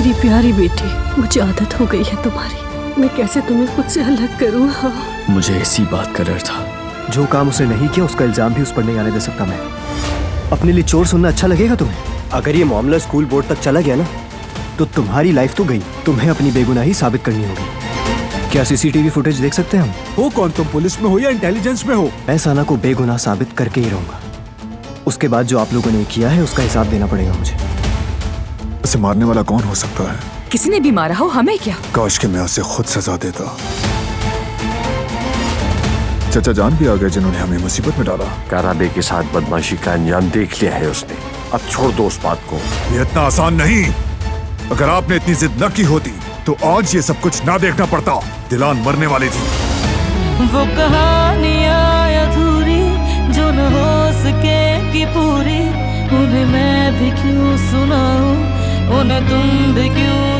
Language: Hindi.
मेरी प्यारी बेटी, मुझे आदत हो गई है तुम्हारी। मैं कैसे तुम्हें खुद से अलग करूँ? हाँ, मुझे इसी बात का डर था। जो काम उसने नहीं किया उसका इल्जाम भी उस पर नहीं आने दे सकता मैं। अपने लिए चोर सुनना अच्छा लगेगा तुम्हें? अगर ये मामला स्कूल बोर्ड तक चला गया ना, तो तुम्हारी लाइफ तो गई। तुम्हें अपनी बेगुनाही साबित करनी होगी। क्या सीसीटीवी फुटेज देख सकते हैं हम? हो कौन तुम, पुलिस में हो या इंटेलिजेंस में हो? मैं साना को बेगुनाह साबित करके ही रहूंगा। उसके बाद जो आप लोगों ने किया है उसका हिसाब देना पड़ेगा मुझे। उसे मारने वाला कौन हो सकता है? किसी ने भी मारा हो, हमें क्या? काश कि मैं उसे खुद सजा देता। चाचा जान भी आ गए जिन्होंने हमें मुसीबत में डाला। काराबे के साथ बदमाशी का अंजाम देख लिया है उसने, अब छोड़ दो उस बात को। ये इतना आसान नहीं। अगर आपने इतनी जिद न की होती तो आज ये सब कुछ ना देखना पड़ता। दिलान मरने वाली थी। वो कहानियां अधूरी जो न हो सके कि पूरी, उन्हें मैं भी क्यों सुनाऊं, उन्हें तुम भी क्यों